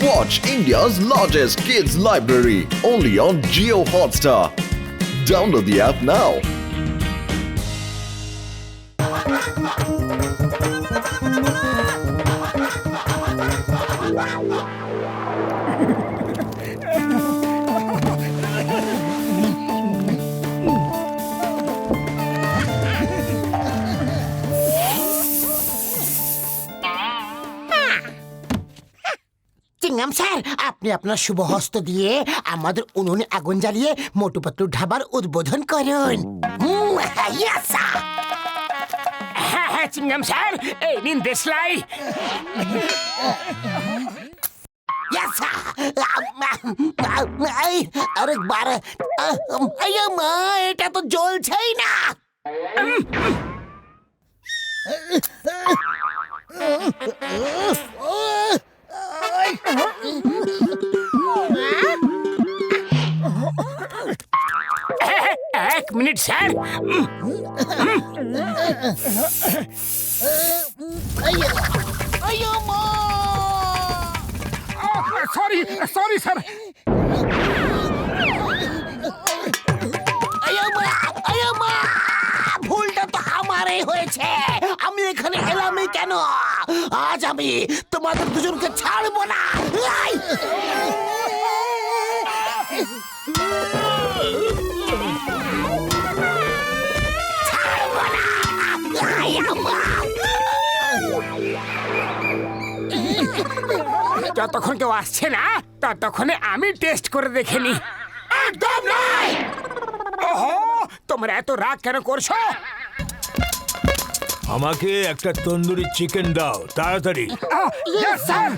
Watch India's largest kids library only on Jio Hotstar. Download the app now. চিংগাম sir, আপনি আপনার শুভ হস্ত দিয়ে আমাদের উনুনে আগুন জ্বালিয়ে মোটু পাতলু ঢাবার উদ্বোধন করুন। Yes, sir. হ্যাঁ হ্যাঁ চিংগাম স্যার, এই নিন দেশলাই। Yes, sir. আরেকবার। আইয়া মা, এটা তো জ্বলছেই না। এক মিনিট স্যার। আইয়া মা। Sorry sorry sir. আইয়া মা, ভুলটা তো আমারই হয়েছে। আমি এখানে এলামই কেন? আজ আমি তোমাদের দুজনকে ছাড়বো না। আই! ছাড়বো না। আইয়া মা। যতক্ষণ কেউ আসছে না ততক্ষণে আমি টেস্ট করে দেখে নি। একদম নয়। ওহো, তোমরা এত রাগ কেন করছো? আমাকে একটা তন্দুরি চিকেন দাও তাড়াতাড়ি। Yes sir.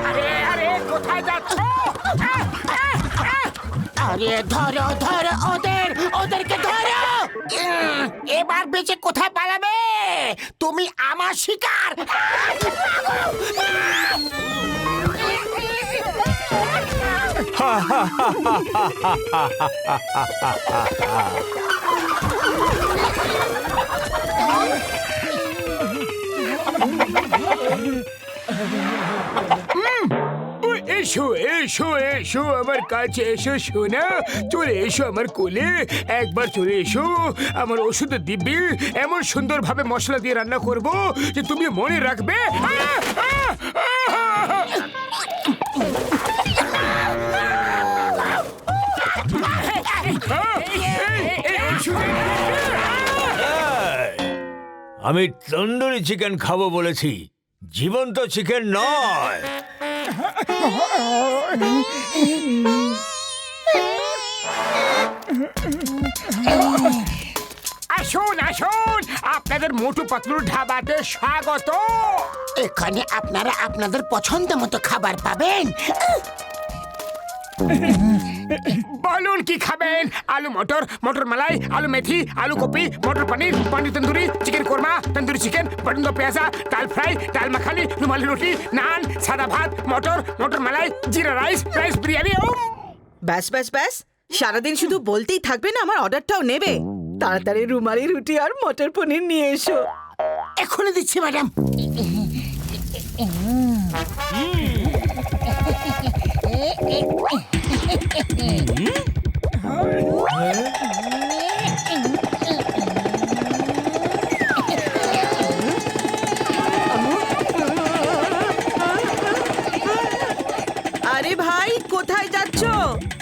আরে আরে কোথায় যাচ্ছো? আরে ধরো ধরো ওদেরকে ধরো। এবার বেঁচে কোথায় পালাবে? তুমি আমার শিকার। এসো এসো এসো আমার কাছে এসো সোনা, চলে এসো আমার কোলে, একবার চলে এসো। আমার ওষুধের দিব্যি এমন সুন্দর ভাবে মশলা দিয়ে রান্না করব যে তুমি মনে রাখবে। আমি তন্দুরি চিকেন খাবো বলেছি, জীবন্ত চিকেন নয়। আসুন আসুন, আপনাদের মোটু পাতলুর ঢাবাতে স্বাগত। এখানে আপনারা আপনাদের পছন্দ মতো খাবার পাবেন। বলুন কি খাবেন? আলু মটর, মটর মালাই, আলু মেথি, আলু কপি, মটর পনির, পনির তন্দুরি, চিকেন কোরমা, তন্দুরি চিকেন, পটল পেঁয়াজা, ডাল ফ্রাই, ডাল মাখানি, রুমালি রুটি, নান, সাদা ভাত, মটর, মটর মালাই, জিরা রাইস, রাইস বিরিয়ানি। ব্যাস ব্যাস ব্যাস, সারাদিন শুধু বলতেই থাকবে না, আমার অর্ডারটাও নেবে। তাড়াতাড়ি রুমালি রুটি আর মটর পনির নিয়ে এসো। এখনই দিচ্ছি ম্যাডাম। আরে ভাই, কোথায় যাচ্ছ?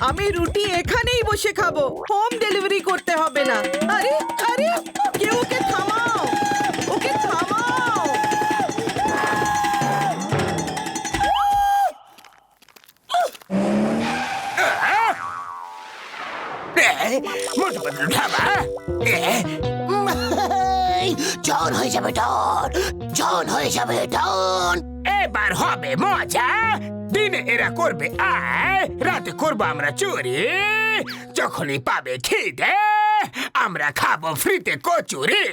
আমি রুটি এখানেই বসে খাবো, হোম ডেলিভারি করতে হবে না। আরে আরে, কেউ ওকে থামাও, ওকে থামাও। মোটু পাতলু ঢাবা। জন হয়ে যাবে ডন, জন হয়ে যাবে ডন। এবার হবে মজা। দিনে এরা করবে আয়, রাতে করবো আমরা চুরি। যখনই পাবে খিদে আমরা খাবো ফ্রিতে কচুরি।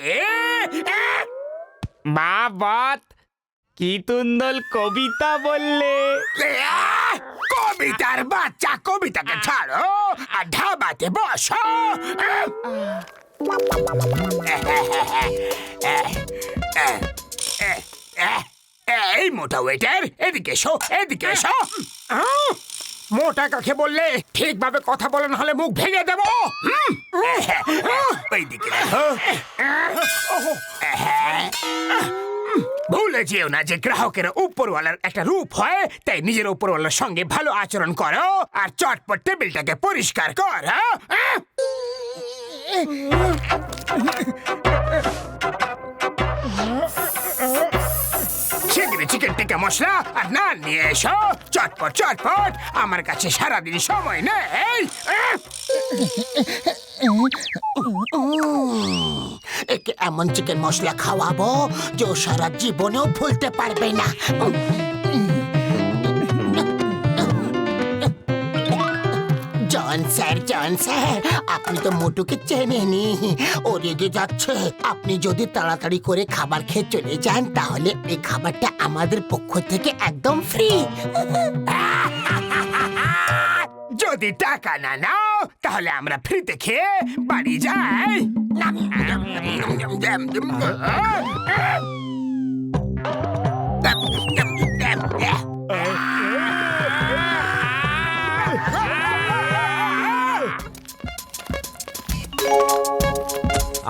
মা বাত কি তুন্দল কবিতা বললে। কবিতার বাচ্চা, কবিতাকে ছাড়ো আর ধাবাতে বসো। এই মোটা ওয়েটার, এদিকে এসো, এদিকে এসো। মোটা কাকে বললে? ঠিকভাবে কথা বলো, না হলে মুখ ভেঙে দেবো। ওইদিকে দেখো। ভুলে যেও না যে গ্রাহকের উপরওয়ালার একটা রূপ হয়, তাই নিজের উপরওয়ালার সঙ্গে ভালো আচরণ করো আর চটপট টেবিলটাকে পরিষ্কার কর। শিগগিরই চিকেন টিক্কা মশলা আর নান নিয়ে এসো, চটপট চটপট। আমার কাছে সারাদিন সময় নেই। একে এমন চিকেন মশলা খাওয়াবো যে ও সারা জীবনেও ভুলতে পারবে না। জন স্যার, আপনি তো মোটুকে চেনেনি, ও রেগে যাচ্ছে। আপনি যদি তাড়াতাড়ি করে খাবার খেয়ে চলে যান, তাহলে এই খাবারটা আমাদের পক্ষ থেকে একদম ফ্রি। যদি টাকা না নাও, তাহলে আমরা ফ্রিতে খেয়ে বাড়ি যাই।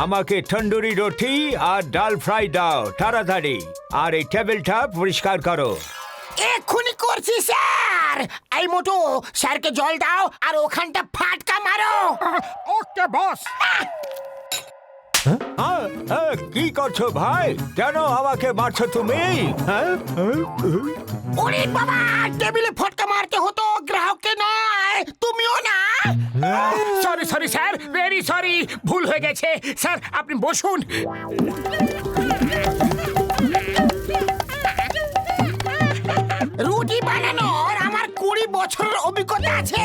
আমাকে তন্দুরি রুটি আর ডাল ফ্রাই দাও তাড়াতাড়ি, আর এই টেবিলটা পরিষ্কার করো। এক্ষুনি করছি স্যার। এই মোটু, স্যারকে জল দাও আর ওখানটা ফাটকা মারো। ওকে বস। কি করছো ভাই? কেন আমাকে মারছো তুমি? ওরে বাবা, টেবিলে ফটকা মারতে হতো, গ্রাহককে নয়। তুমিও না। Sorry sorry sir, very sorry, ভুল হয়ে গেছে। স্যার আপনি বসুন। রুটি বানানোর আমার 20 বছরের অভিজ্ঞতা আছে।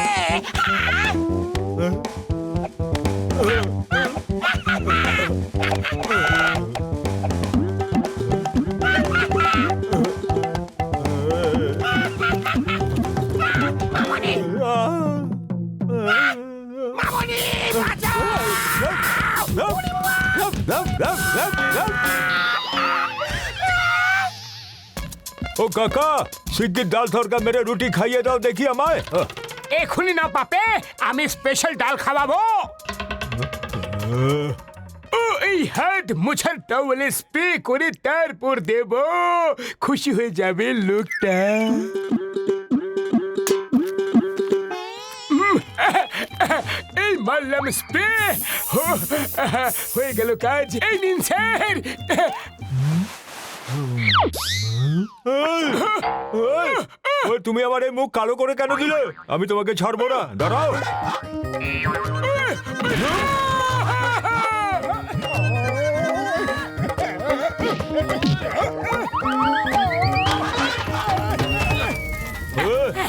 মামনি, বাঁচাও! ও কাকা, শিগগির ডাল তরকা মেরে রুটি খাইয়ে দাও দেখি আমায়। এখনই না পাপে, আমি স্পেশাল ডাল খাওয়াবো। ও এই হাত মুছার টাওয়েলে স্প্রে করে তারপর দেব, খুশি হয়ে যাবে লোকটা। এই মারলাম স্প্রে, হয়ে গেল কাজ। এই নিন স্যার। তুমি আমার এই মুখ কালো করে কেন দিলে? আমি তোমাকে ছাড়বো না, দাঁড়াও।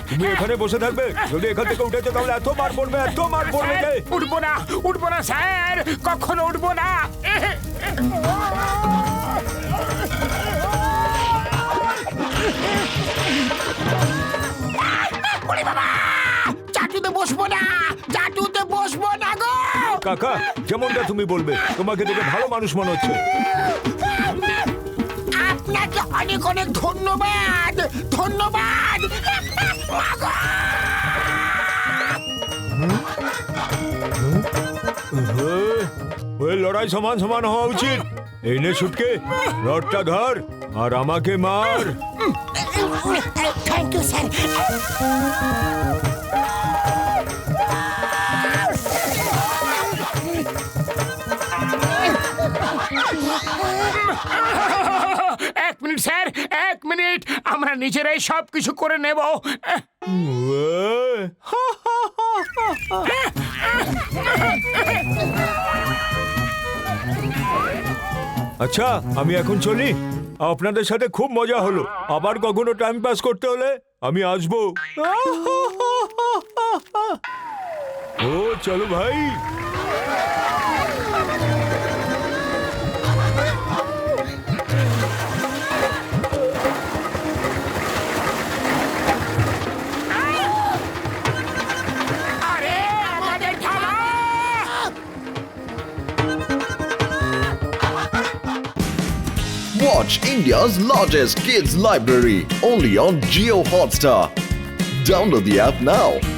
তুমি এখানে বসে থাকবে? যদি এখান থেকে উঠেছো তাহলে এত মার পড়বে, এত মার পড়বে যে। উঠবো না, উঠবো না স্যার, কখনো উঠবো না। ওরে বাবা, চাটুতে বসবো না, চাটুতে বসবো না গো। কাকা, যেমনটা তুমি বলবে, তোমাকে দেখে ভালো মানুষ মনে হচ্ছে। আপনাকে অনেক অনেক ধন্যবাদ, ধন্যবাদ। ওই লড়াই সমান সমান হওয়া উচিত। এই নে ছুটকে, রডটা ধর আর আমাকে মার। Thank you sir. এক মিনিট স্যার, এক মিনিট, আমরা নিজেরাই সবকিছু করে নেব। আচ্ছা, আমি এখন চলি। আপনাদের সাথে খুব মজা হলো। আবার কখনো টাইম পাস করতে হলে আমি আসবো। ও চলো ভাই। আরে আমাদের থামা! What Watch India's largest kids library only on Geo Hotstar. Download the app now.